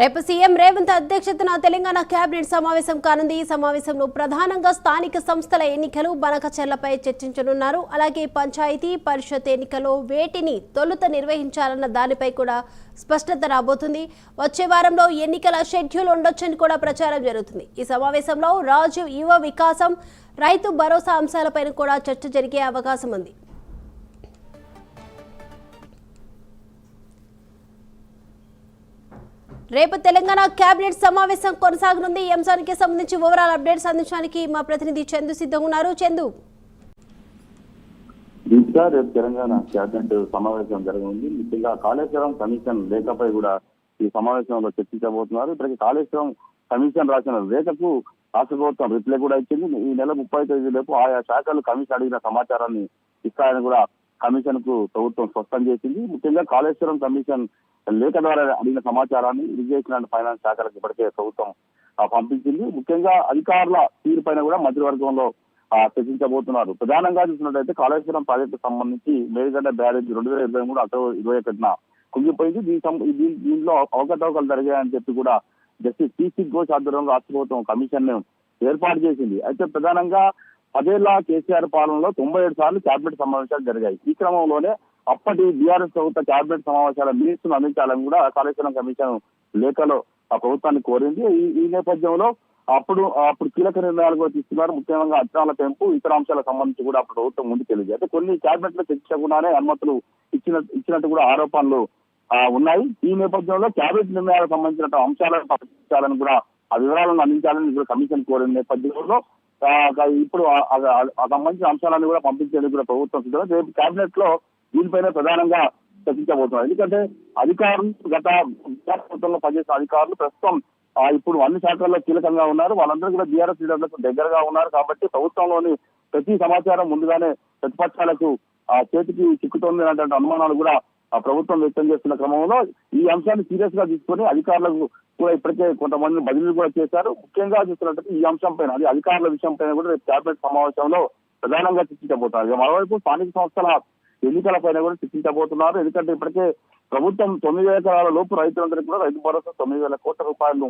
రేపు సీఎం రేవంత్ అధ్యక్షతన తెలంగాణ కేబినెట్ సమావేశం కానుంది. ఈ సమావేశంలో ప్రధానంగా స్థానిక సంస్థల ఎన్నికలు బనకచెర్లపై చర్చించనున్నారు. అలాగే పంచాయతీ పరిషత్ ఎన్నికల్లో వేటిని తొలుత నిర్వహించాలన్న దానిపై కూడా స్పష్టత రాబోతుంది. వచ్చే వారంలో ఎన్నికల షెడ్యూల్ ఉండొచ్చని కూడా ప్రచారం జరుగుతుంది. ఈ సమావేశంలో రాజీవ్ యువ వికాసం, రైతు భరోసా అంశాలపై కూడా చర్చ జరిగే అవకాశం ఉంది. రేపు తెలంగాణ కేబినెట్ సమావేశం కొనసాగనుంది. ఈ అంశానికి సంబంధించి ఓవరాల్ అప్డేట్స్ అందించడానికి మా ప్రతినిధి చందు సిద్ధంగా ఉన్నారు. చందు, రేపు తెలంగాణ కేబినెట్ సమావేశం జరగనుంది. ముఖ్యంగా కాళేశ్వరం కమిషన్ లేఖపై కూడా ఈ సమావేశంలో చర్చించబోతున్నారు. ఇప్పటికీ కాళేశ్వరం కమిషన్ రాసిన లేఖకు రాష్ట్ర ప్రభుత్వం రిప్లై కూడా ఇచ్చింది. ఈ నెల 30 తేదీలోపు ఆయా శాఖలు కమిషన్ అడిగిన సమాచారాన్ని ఇస్తారని కూడా కమిషన్ కు ప్రభుత్వం స్పష్టం చేసింది. ముఖ్యంగా కాళేశ్వరం కమిషన్ లేఖ ద్వారా అడిగిన సమాచారాన్ని ఇరిగేషన్ అండ్ ఫైనాన్స్ శాఖలకు ఇప్పటికే ప్రభుత్వం పంపించింది. ముఖ్యంగా అధికారుల తీరు పైన కూడా మంత్రివర్గంలో చర్చించబోతున్నారు. ప్రధానంగా చూసినట్లయితే కాళేశ్వరం ప్రాజెక్టు సంబంధించి మేడిగడ్డ బ్యారేజ్ 2023 అక్టోబర్ 21న కుంగిపోయింది. దీంట్లో అవకతవకలు జరిగాయని చెప్పి కూడా జస్టిస్ పిసి ఘోష్ ఆధ్వర్యంలో రాష్ట్ర ప్రభుత్వం కమిషన్ ఏర్పాటు చేసింది. అయితే ప్రధానంగా 10 ఏళ్ల కేసీఆర్ పాలనలో 97 సార్లు కేబినెట్ సమావేశాలు జరిగాయి. ఈ క్రమంలోనే అప్పటి బీఆర్ఎస్ ప్రభుత్వ కేబినెట్ సమావేశాల మినిట్స్ అందించాలని కూడా కాళేశ్వరం కమిషన్ లేఖలో ఆ ప్రభుత్వాన్ని కోరింది. ఈ నేపథ్యంలో అప్పుడు కీలక నిర్ణయాలు కూడా తీసుకున్నారు. ముఖ్యంగా అంచనాల పెంపు, ఇతర అంశాలకు సంబంధించి కూడా అప్పుడు ప్రభుత్వం ముందుకెళ్ళింది. అయితే కొన్ని కేబినెట్ లో చర్చించకుండానే అనుమతులు ఇచ్చినట్టు కూడా ఆరోపణలు ఉన్నాయి. ఈ నేపథ్యంలో కేబినెట్ నిర్ణయాలకు సంబంధించిన అంశాలను పరిశీలించాలని కూడా ఆ వివరాలను అందించాలని కూడా కమిషన్ కోరిన నేపథ్యంలో ఇప్పుడు ఆ సంబంధించిన అంశాలను కూడా పంపించేందుకు కూడా ప్రభుత్వం సిద్ధంగా రేపు కేబినెట్ లో దీనిపైన ప్రధానంగా చర్చించబోతున్నారు. ఎందుకంటే అధికారులు గత ప్రభుత్వంలో పనిచేసిన అధికారులు ప్రస్తుతం ఇప్పుడు అన్ని శాఖల్లో కీలకంగా ఉన్నారు. వాళ్ళందరూ కూడా బీఆర్ఎస్ లీడర్లకు దగ్గరగా ఉన్నారు. కాబట్టి ప్రభుత్వంలోని ప్రతి సమాచారం ముందుగానే ప్రతిపక్షాలకు చేతికి చిక్కుతోంది అనేటువంటి అనుమానాలు కూడా ప్రభుత్వం వ్యక్తం చేస్తున్న క్రమంలో ఈ అంశాన్ని సీరియస్ గా తీసుకుని అధికారులకు కూడా ఇప్పటికే కొంతమంది బదిలీలు కూడా చేశారు. ముఖ్యంగా చూస్తున్నట్టు ఈ అంశం పైన, అది అధికారుల విషయం పైన కూడా రేపు కేబినెట్ సమావేశంలో ప్రధానంగా చర్చించబోతున్నారు. మరోవైపు స్థానిక సంస్థల ఎన్నికల పైన కూడా చర్చించబోతున్నారు. ఎందుకంటే ఇప్పటికే ప్రభుత్వం 9 ఎకరాల లోపు రైతులందరికీ కూడా రైతు భరోసా 9,000 కోట్ల రూపాయలు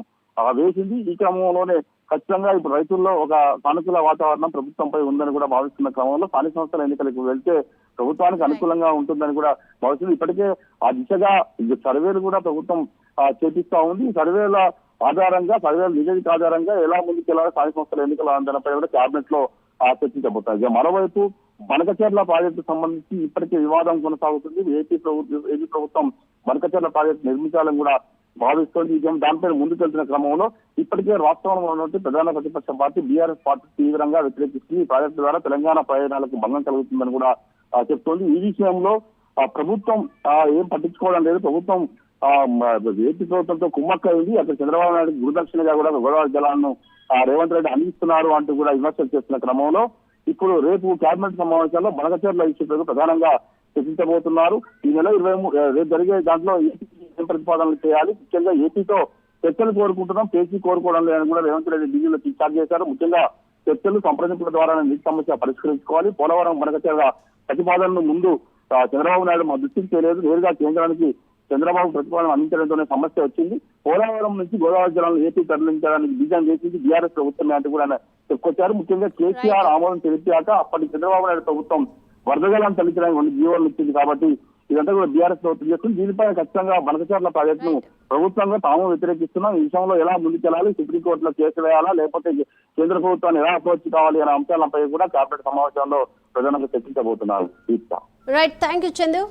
వేసింది. ఈ క్రమంలోనే ఖచ్చితంగా ఇప్పుడు రైతుల్లో ఒక సానుకూల వాతావరణం ప్రభుత్వంపై ఉందని కూడా భావిస్తున్న క్రమంలో స్థానిక సంస్థల ఎన్నికలకు వెళ్తే ప్రభుత్వానికి అనుకూలంగా ఉంటుందని కూడా భావిస్తుంది. ఇప్పటికే ఆ దిశగా సర్వేలు కూడా ప్రభుత్వం చేపిస్తా ఉంది. ఈ సర్వేల ఆధారంగా, సర్వేల నివేదిక ఆధారంగా ఎలా ముందుకెళ్లాలో స్థానిక సంస్థల ఎన్నికల దానిపై కూడా కేబినెట్ లో చర్చించబోతారు. మరోవైపు బనకచెర్ల ప్రాజెక్టు సంబంధించి ఇప్పటికే వివాదం కొనసాగుతుంది. ఏపీ ప్రభుత్వం బనకచెర్ల ప్రాజెక్టు నిర్మించాలని కూడా భావిస్తోంది. దానిపై ముందుకెళ్తున్న క్రమంలో ఇప్పటికే రాష్ట్రంలో ఉన్నటువంటి ప్రధాన ప్రతిపక్ష పార్టీ బీఆర్ఎస్ పార్టీ తీవ్రంగా వ్యతిరేకిస్తుంది. ఈ ప్రాజెక్టు ద్వారా తెలంగాణ ప్రయోజనాలకు భంగం కలుగుతుందని కూడా చెప్తోంది. ఈ విషయంలో ప్రభుత్వం ఏం పట్టించుకోవడం లేదు. ప్రభుత్వం ఏపీ ప్రభుత్వంతో కుమ్మక్కైంది. అక్కడ చంద్రబాబు నాయుడు గురుదక్షిణగా కూడా గోదావరి జలాలను రేవంత్ రెడ్డి అందిస్తున్నారు అంటూ కూడా విమర్శలు చేస్తున్న క్రమంలో ఇప్పుడు రేపు కేబినెట్ సమావేశాల్లో బనకచెర్ల ఇష్యూపై ప్రధానంగా చర్చించబోతున్నారు. ఈ నెల 23 రేపు జరిగే దాంట్లో ఏపీ ప్రతిపాదనలు చేయాలి. ముఖ్యంగా ఏపీతో చర్చలు కోరుకుంటున్నాం, పేసీ కోరుకోవడం లేదని కూడా రేవంత్ రెడ్డి ఢిల్లీలో చార్జ్ చేశారు. ముఖ్యంగా చర్చలు, సంప్రదింపుల ద్వారా నీటి సమస్య పరిష్కరించుకోవాలి. పోలవరం బనకచెర్ల ప్రతిపాదనను ముందు చంద్రబాబు నాయుడు మా దృష్టికి తెలియదు, నేరుగా కేంద్రానికి చంద్రబాబు ప్రతిపాదన అందించడంతోనే సమస్య వచ్చింది. పోలవరం నుంచి గోదావరి జలాలను ఏపీ తరలించడానికి డిజైన్ చేసింది బీఆర్ఎస్ ప్రభుత్వమే అంటూ కూడా చెప్పుకొచ్చారు. ముఖ్యంగా కేసీఆర్ ఆమోదం తెలిపాక అప్పటి చంద్రబాబు నాయుడు ప్రభుత్వం వరద జలాన్ని తరలించడానికి 2 జీవోలు ఇచ్చింది. కాబట్టి ఇదంతా కూడా బీఆర్ఎస్ ప్రభుత్వం చేస్తుంది. దీనిపై ఖచ్చితంగా బనకచెర్ల ప్రాజెక్టును ప్రభుత్వంగా తాము వ్యతిరేకిస్తున్నాం. ఈ విషయంలో ఎలా ముందుకెళ్లాలి, సుప్రీంకోర్టులో కేసు వేయాలా, లేకపోతే కేంద్ర ప్రభుత్వాన్ని ఎలా అప్రోచ్ కావాలి అనే అంశాలపై కూడా కేబినెట్ సమావేశంలో ప్రధానంగా చర్చించబోతున్నారు. Right, thank you Chandu.